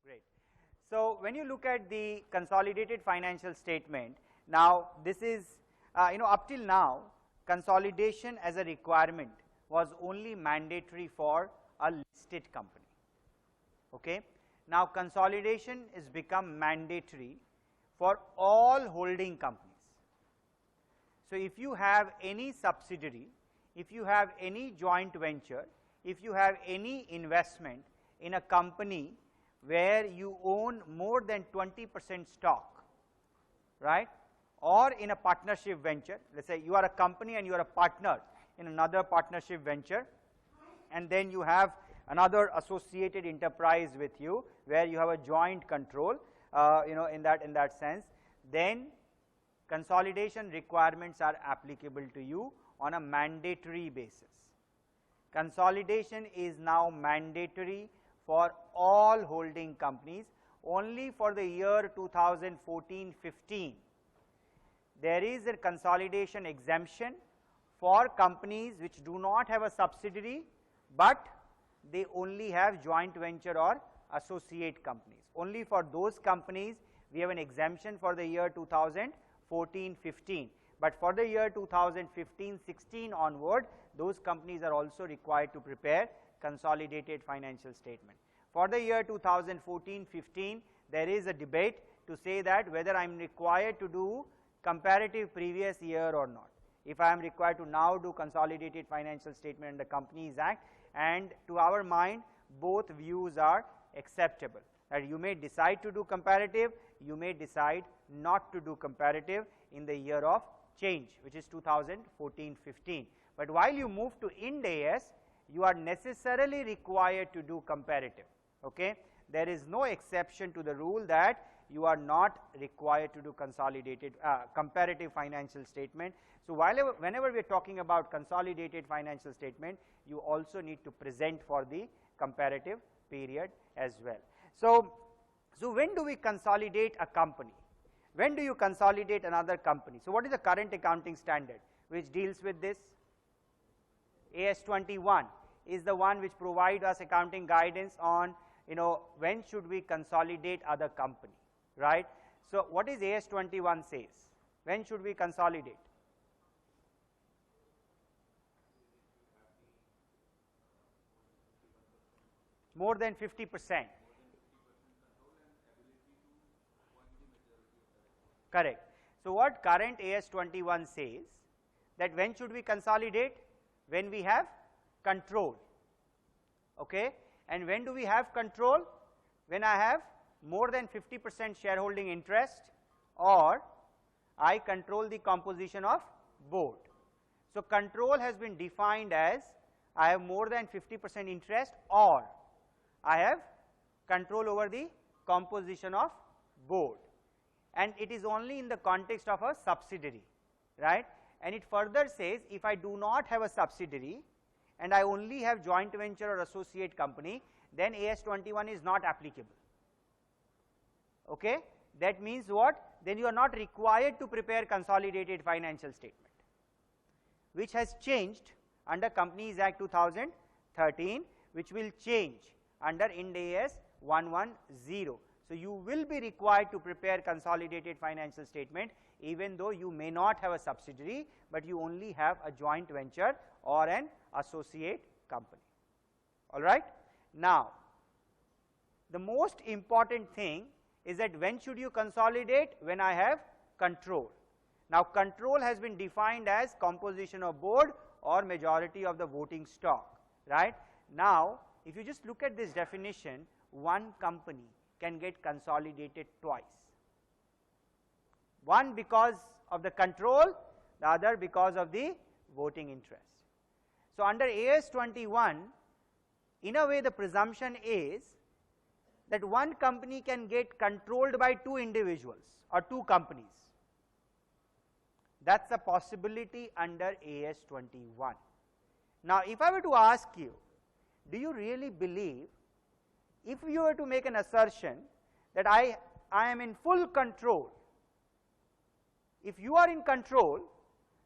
Great. So when you look at the consolidated financial statement, now this is, up till now, consolidation as a requirement was only mandatory for a listed company. Okay. Now consolidation is become mandatory for all holding companies. So if you have any subsidiary, if you have any joint venture, if you have any investment in a company where you own more than 20% stock, right, or in a partnership venture, let's say you are a company and you are a partner in another partnership venture, and then you have another associated enterprise with you where you have a joint control, in that sense, then consolidation requirements are applicable to you on a mandatory basis. Consolidation is now mandatory for all holding companies. Only for the year 2014-15, there is a consolidation exemption for companies which do not have a subsidiary, but they only have joint venture or associate companies. Only for those companies we have an exemption for the year 2014-15, but for the year 2015-16 onward, those companies are also required to prepare consolidated financial statement. For the year 2014-15, there is a debate to say that whether I am required to do comparative previous year or not. If I am required to now do consolidated financial statement under Companies Act, and to our mind both views are acceptable, that you may decide to do comparative, you may decide not to do comparative in the year of change, which is 2014-15. But while you move to Ind AS, you are necessarily required to do comparative. Okay? There is no exception to the rule that you are not required to do consolidated comparative financial statement. So whenever we are talking about consolidated financial statement, you also need to present for the comparative period as well. So when do we consolidate a company? When do you consolidate another company? So what is the current accounting standard which deals with this? AS 21 is the one which provides us accounting guidance on, when should we consolidate other company, right? So what is AS 21 says? When should we consolidate? More than 50%. Correct. So what current AS 21 says, that when should we consolidate? When we have control. Okay? And when do we have control? When I have more than 50% shareholding interest, or I control the composition of board. So control has been defined as I have more than 50% interest, or I have control over the composition of board, and it is only in the context of a subsidiary, right? And it further says, if I do not have a subsidiary and I only have joint venture or associate company, then AS 21 is not applicable. Okay? That means what? Then you are not required to prepare consolidated financial statement, which has changed under Companies Act 2013, which will change under Ind AS 110. So you will be required to prepare consolidated financial statement even though you may not have a subsidiary, but you only have a joint venture or an associate company. All right? Now, the most important thing is that when should you consolidate? When I have control. Now, control has been defined as composition of board or majority of the voting stock, right? Now, if you just look at this definition, one company can get consolidated twice. One because of the control, the other because of the voting interest. So under AS 21, in a way the presumption is that one company can get controlled by two individuals or two companies. That's a possibility under AS 21. Now if I were to ask you, do you really believe, if you were to make an assertion that I am in full control, if you are in control,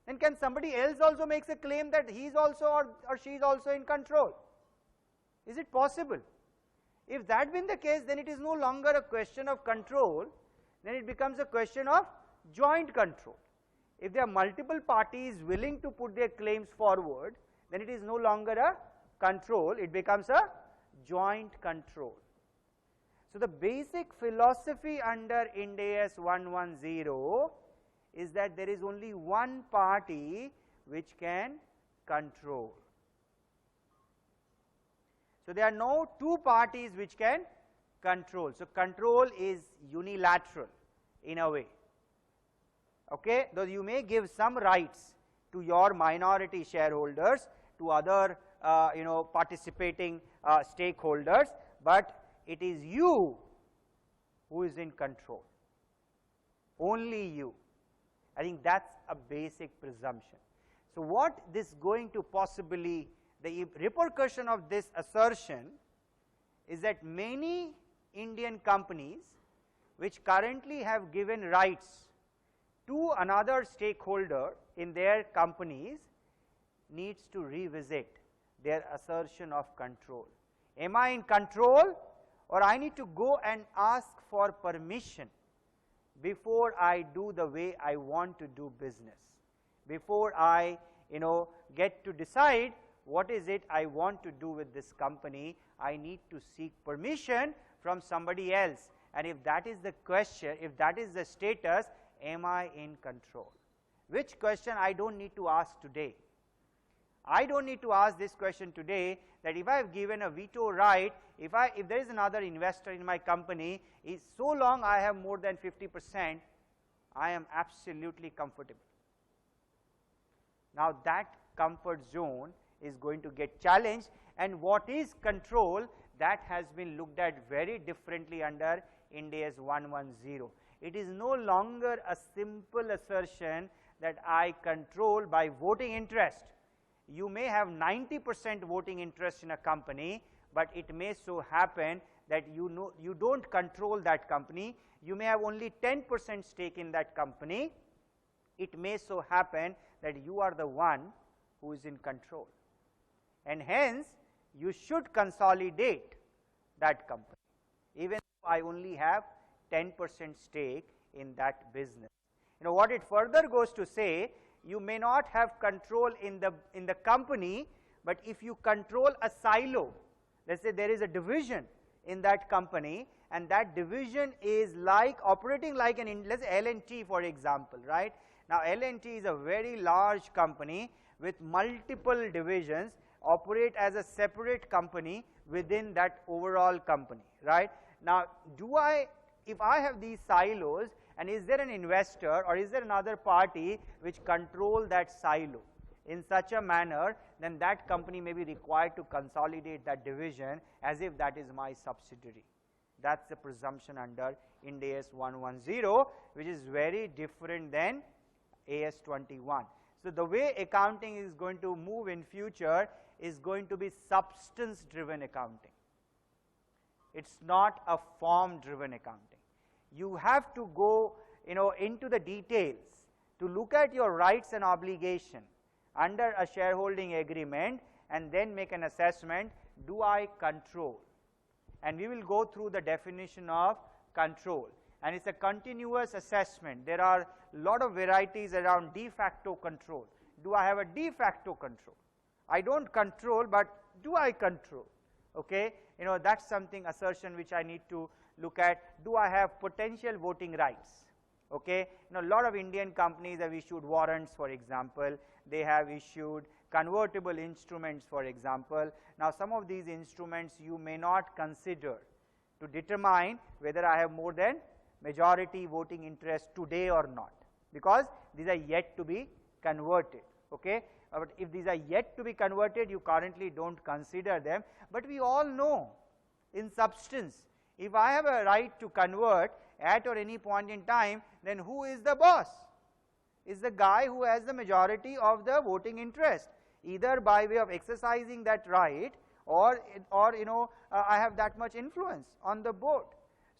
then can somebody else also makes a claim that he is also or she is also in control? Is it possible? If that been the case, then it is no longer a question of control, then it becomes a question of joint control. If there are multiple parties willing to put their claims forward, then it is no longer a control, it becomes a joint control. So the basic philosophy under Ind AS 110 is that there is only one party which can control. So there are no two parties which can control. So control is unilateral in a way. Okay, though you may give some rights to your minority shareholders, to other participating stakeholders, but it is you who is in control, only you. I think that's a basic presumption. So what this going to possibly, the repercussion of this assertion is that many Indian companies which currently have given rights to another stakeholder in their companies needs to revisit their assertion of control. Am I in control, or I need to go and ask for permission before I do the way I want to do business, before I get to decide what is it I want to do with this company? I need to seek permission from somebody else. And if that is the question, if that is the status, am I in control? Which question I don't need to ask today. I don't need to ask this question today, that if I have given a veto right, if there is another investor in my company, so long I have more than 50%, I am absolutely comfortable. Now that comfort zone is going to get challenged, and what is control, that has been looked at very differently under Ind AS 110. It is no longer a simple assertion that I control by voting interest. You may have 90% voting interest in a company, but it may so happen that you don't control that company. You may have only 10% stake in that company. It may so happen that you are the one who is in control, and hence you should consolidate that company, even if I only have 10% stake in that business. What it further goes to say, you may not have control in the company, but if you control a silo, let's say there is a division in that company, and that division is like operating like let's say L&T, for example, right? Now L&T is a very large company with multiple divisions, operate as a separate company within that overall company, right? Now if I have these silos, and is there an investor or is there another party which control that silo in such a manner, then that company may be required to consolidate that division as if that is my subsidiary. That's the presumption under Ind AS 110, which is very different than AS 21. So the way accounting is going to move in future is going to be substance driven accounting. It's not a form driven accounting. You have to go into the details to look at your rights and obligation under a shareholding agreement, and then make an assessment, do I control? And we will go through the definition of control, and it's a continuous assessment. There are a lot of varieties around de facto control. Do I have a de facto control? I don't control, but do I control? Okay, that's something assertion which I need to look at. Do I have potential voting rights? Okay, a lot of Indian companies have issued warrants, for example. They have issued convertible instruments, for example. Now some of these instruments you may not consider to determine whether I have more than majority voting interest today or not, because these are yet to be converted. Okay, but if these are yet to be converted, you currently don't consider them. But we all know, in substance, if I have a right to convert at or any point in time, then who is the boss? Is the guy who has the majority of the voting interest, either by way of exercising that right, or I have that much influence on the board.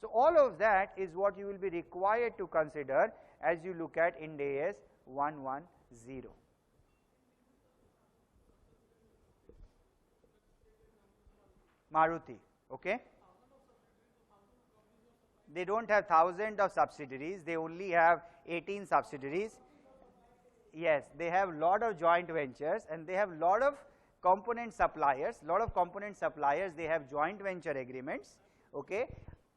So all of that is what you will be required to consider as you look at Ind AS 110. Maruti, okay? They don't have thousands of subsidiaries, they only have 18 subsidiaries. Yes, they have lot of joint ventures and they have lot of component suppliers, they have joint venture agreements, okay,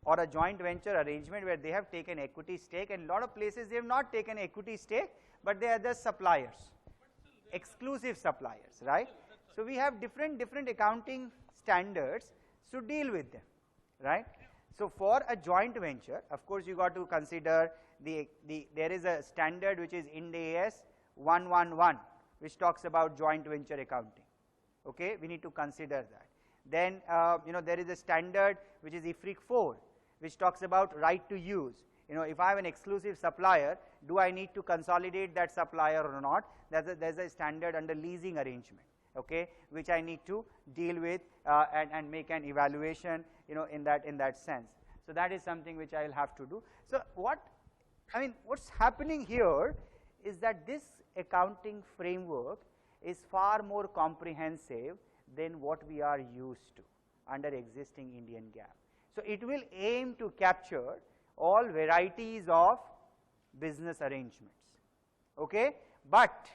or a joint venture arrangement where they have taken equity stake, and lot of places they have not taken equity stake, but they are just suppliers, exclusive suppliers, right? So we have different accounting standards to deal with them, right? So for a joint venture, of course you got to consider there is a standard which is Ind AS 111, which talks about joint venture accounting, okay, we need to consider that. Then there is a standard which is IFRIC 4, which talks about right to use. If I have an exclusive supplier, do I need to consolidate that supplier or not? There's a standard under leasing arrangement, okay, which I need to deal with and make an evaluation, in that sense. So that is something which I will have to do. So what's happening here is that this accounting framework is far more comprehensive than what we are used to under existing Indian GAAP. So it will aim to capture all varieties of business arrangements, okay, but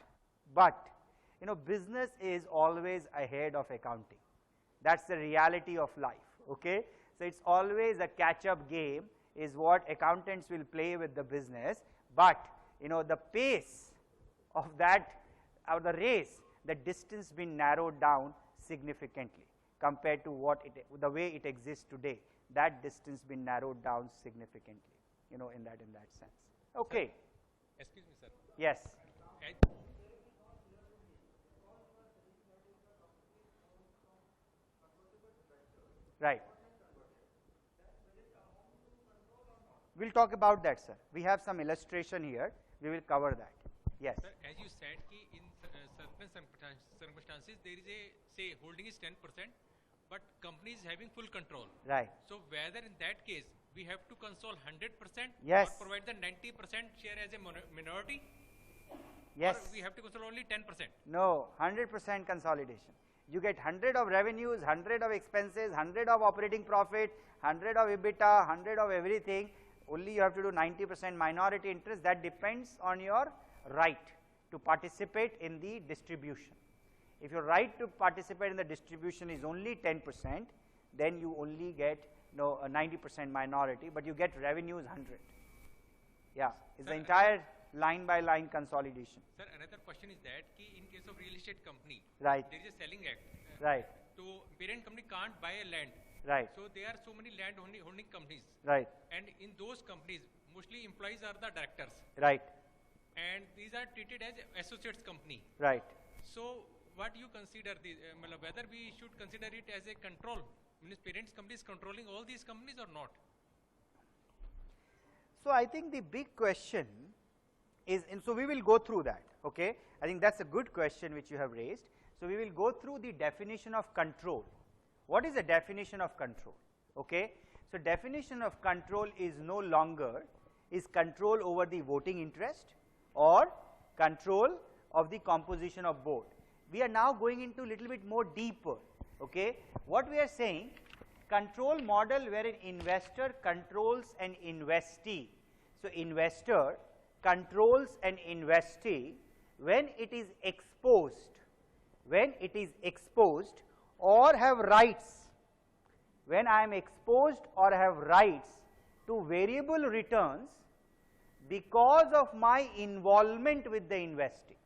business is always ahead of accounting. That's the reality of life, okay. So it's always a catch-up game is what accountants will play with the business, but the pace of that, or the race, the distance been narrowed down significantly compared to the way it exists today. That distance been narrowed down significantly, in that sense. Okay. Sir, excuse me, sir. Yes. Right. We'll talk about that, sir. We have some illustration here. We will cover that. Yes. Sir, as you said, in certain circumstances, there is a, say, holding is 10%, but company is having full control. Right. So whether in that case, we have to console 100%, yes, or provide the 90% share as a minority? Yes. Or we have to console only 10%? No, 100% consolidation. You get 100 of revenues, 100 of expenses, 100 of operating profit, 100 of EBITDA, 100 of everything. Only you have to do 90% minority interest. That depends on your right to participate in the distribution. If your right to participate in the distribution is only 10%, then you only get a 90% minority, but you get revenues 100. Yeah, it's the entire line by line consolidation. Sir, another question is that in case of real estate company, right, there is a selling act. Right. So parent company can't buy a land. Right. So there are so many land holding companies. Right. And in those companies, mostly employees are the directors. Right. And these are treated as associates company. Right. So what do you consider whether we should consider it as a control? Means parents company is controlling all these companies or not? So I think the big question is, and so we will go through that, okay. I think that's a good question which you have raised. So we will go through the definition of control. What is the definition of control? Okay. So definition of control is no longer is control over the voting interest or control of the composition of board. We are now going into a little bit more deeper, okay. What we are saying, control model where an investor controls an investee. So investor controls an investee when it is exposed or have rights, when I am exposed or have rights to variable returns because of my involvement with the investee,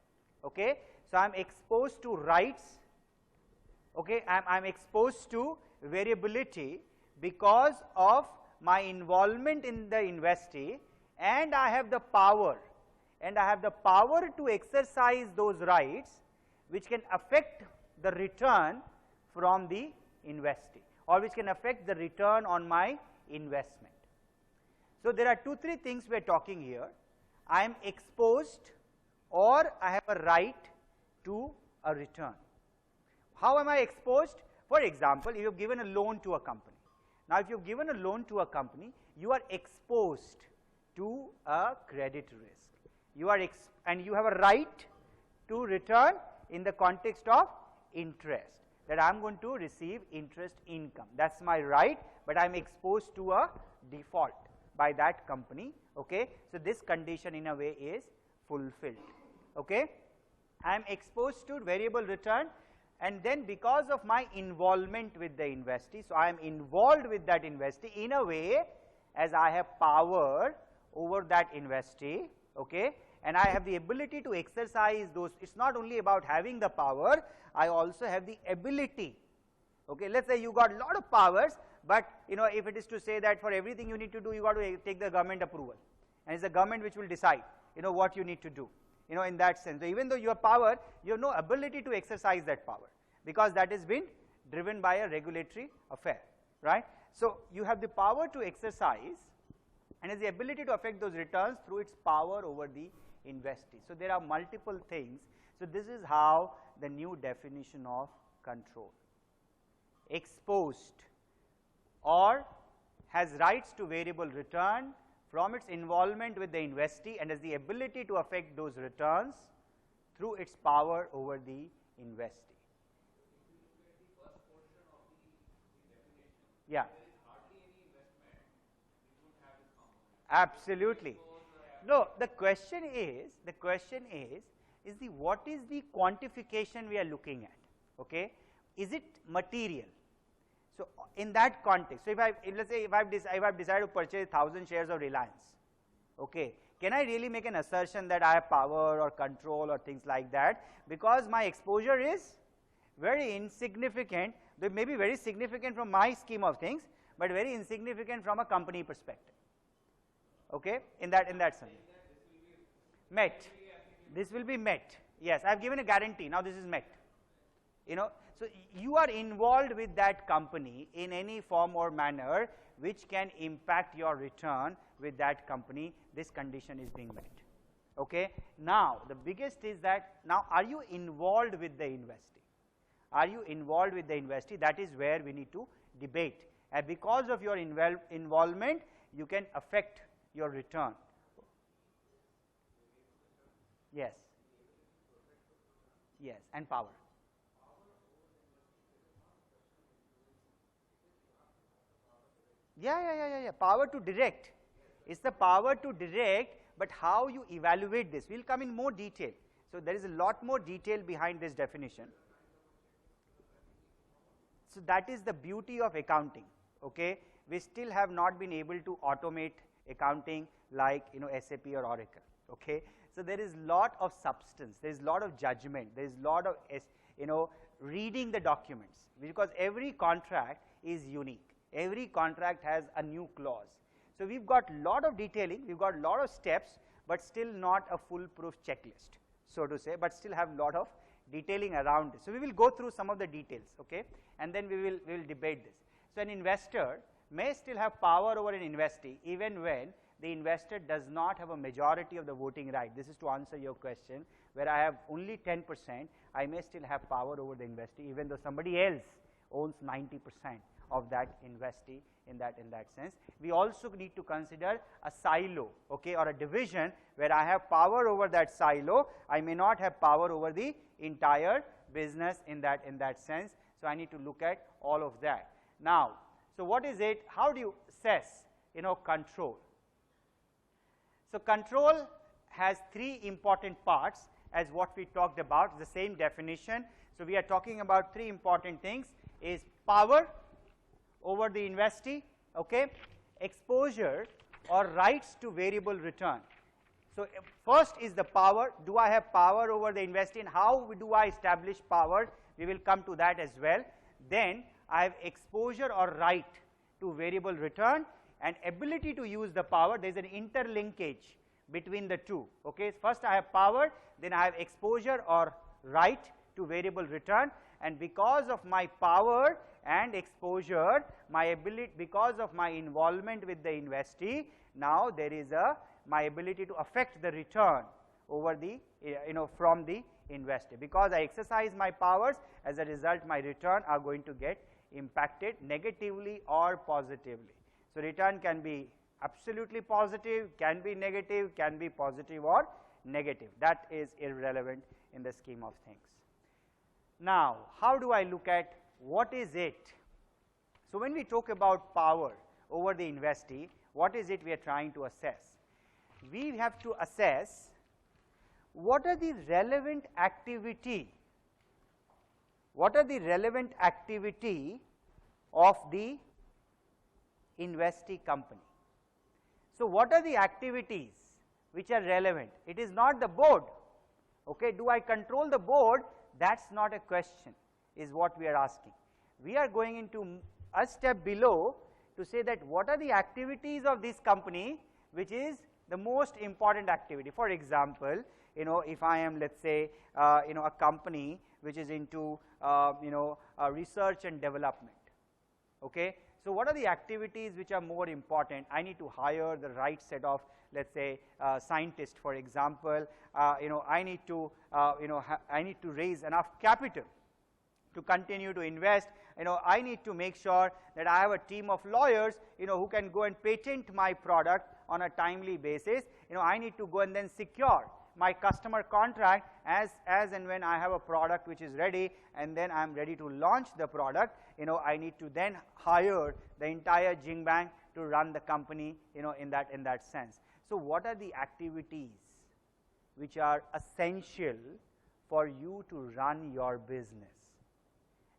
okay. So I am exposed to rights, okay, I am exposed to variability because of my involvement in the investee, and I have the power to exercise those rights which can affect the return from the investee or which can affect the return on my investment. So there are 2-3 things we are talking here. I am exposed or I have a right to a return. How am I exposed? For example, if you have given a loan to a company. Now, if you have given a loan to a company, you are exposed to a credit risk. You are and you have a right to return in the context of interest, that I am going to receive interest income. That's my right, but I am exposed to a default. by that company. Okay. So, this condition in a way is fulfilled. Okay. I am exposed to variable return, and then because of my involvement with the investee, so I am involved with that investee in a way as I have power over that investee, okay, and I have the ability to exercise those. It is not only about having the power, I also have the ability. Okay. Let us say you got a lot of powers, but if it is to say that for everything you need to do, you got to take the government approval, and it is the government which will decide what you need to do. In that sense. So, even though you have power, you have no ability to exercise that power, because that has been driven by a regulatory affair, right. So, you have the power to exercise and has the ability to affect those returns through its power over the investee. So, there are multiple things. So, this is how the new definition of control. Exposed or has rights to variable return from its involvement with the investee and has the ability to affect those returns through its power over the investee. Yeah. Absolutely. No, the question is what is the quantification we are looking at? Okay, is it material? So, in that context, so let's say if I have decided to purchase 1000 shares of Reliance, okay, can I really make an assertion that I have power or control or things like that, because my exposure is very insignificant. They may be very significant from my scheme of things, but very insignificant from a company perspective. Okay, in that sense. Met. This will be met. Yes, I have given a guarantee. Now this is met. So you are involved with that company in any form or manner which can impact your return with that company. This condition is being met. Okay. Now the biggest is that now are you involved with the investee? Are you involved with the investee? That is where we need to debate. And because of your involvement, you can affect your return. Yes. Yes, and power. Yeah. Power to direct. It's the power to direct, but how you evaluate this. We'll come in more detail. So there is a lot more detail behind this definition. So that is the beauty of accounting. Okay, we still have not been able to automate accounting like SAP or Oracle. Okay, so there is lot of substance, there is lot of judgment, there is lot of reading the documents, because every contract is unique. Every contract has a new clause. So we've got lot of detailing, we've got lot of steps, but still not a foolproof checklist, so to say, but still have lot of detailing around it. So we will go through some of the details, okay, and then we will debate this. So an investor may still have power over an investee even when the investor does not have a majority of the voting right. This is to answer your question, where I have only 10%, I may still have power over the investee even though somebody else owns 90% of that investee in that sense. We also need to consider a silo, okay, or a division where I have power over that silo. I may not have power over the entire business in that sense. So I need to look at all of that. Now, so what is it? How do you assess control? So control has three important parts as what we talked about, the same definition. So we are talking about three important things: is power over the investee, okay, exposure or rights to variable return. So first is the power. Do I have power over the investee, and how do I establish power? We will come to that as well. Then I have exposure or right to variable return and ability to use the power. There is an interlinkage between the two. Okay, first I have power, then I have exposure or right to variable return, and because of my power and exposure, my ability, because of my involvement with the investee, now there is my ability to affect the return over the from the investee. Because I exercise my powers, as a result my return are going to get impacted negatively or positively. So return can be absolutely positive, can be negative, can be positive or negative. That is irrelevant in the scheme of things. Now, how do I look at what is it? So when we talk about power over the investee, What is it we are trying to assess? We have to assess what are the relevant activity, what are the relevant activity of the investee company. So, what are the activities which are relevant? It is not the board. Okay, do I control the board? That's not a question, is what we are asking. We are going into a step below to say that what are the activities of this company which is the most important activity. For example, if I am, let's say, a company which is into research and development. Okay, so what are the activities which are more important? I need to hire the right set of, let's say, scientists, for example. I need to I need to raise enough capital to continue to invest. I need to make sure that I have a team of lawyers, who can go and patent my product on a timely basis. I need to go and then secure my customer contract as and when I have a product which is ready, and then I am ready to launch the product. I need to then hire the entire Jingbang to run the company, in that sense. So, what are the activities which are essential for you to run your business,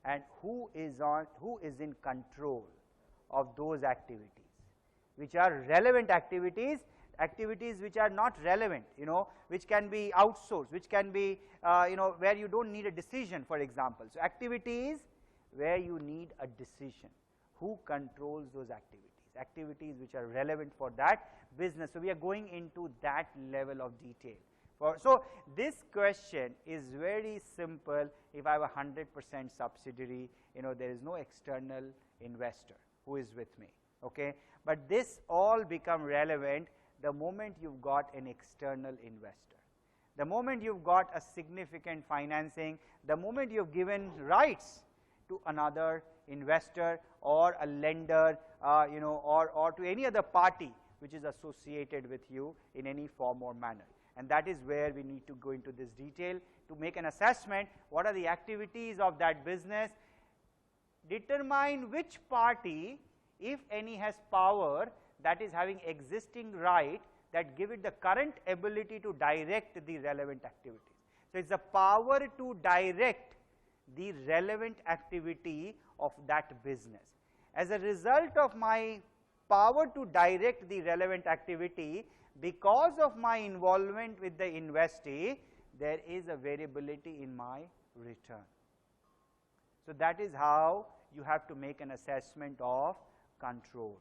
and who is in control of those activities, which are relevant activities, which are not relevant, which can be outsourced, which can be, where you don't need a decision, for example. So, activities where you need a decision. Who controls those activities? Activities which are relevant for that business. So, we are going into that level of detail. So, this question is very simple. If I have a 100% subsidiary, there is no external investor who is with me. Okay, but this all become relevant the moment you've got an external investor, the moment you've got a significant financing, the moment you've given rights to another investor or a lender, or to any other party which is associated with you in any form or manner. And that is where we need to go into this detail to make an assessment. What are the activities of that business? Determine which party, if any, has power, that is having existing right, that give it the current ability to direct the relevant activities. So, it is the power to direct the relevant activity of that business. As a result of my power to direct the relevant activity, because of my involvement with the investee, there is a variability in my return. So, that is how you have to make an assessment of control.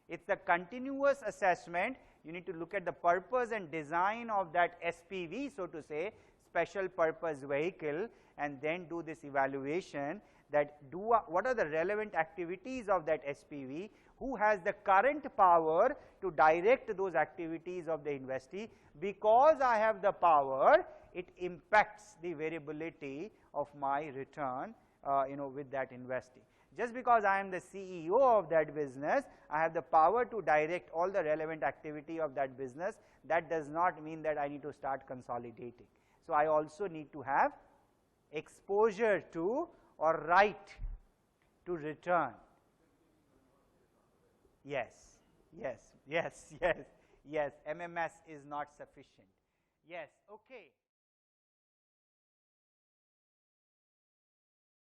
It is a continuous assessment. You need to look at the purpose and design of that SPV, so to say, special purpose vehicle, and then do this evaluation that what are the relevant activities of that SPV, who has the current power to direct those activities of the investee. Because I have the power, it impacts the variability of my return, with that investee. Just because I am the CEO of that business, I have the power to direct all the relevant activity of that business. That does not mean that I need to start consolidating. So, I also need to have exposure to or right to return. Yes, yes, yes, yes, yes, MMS is not sufficient. Yes, okay.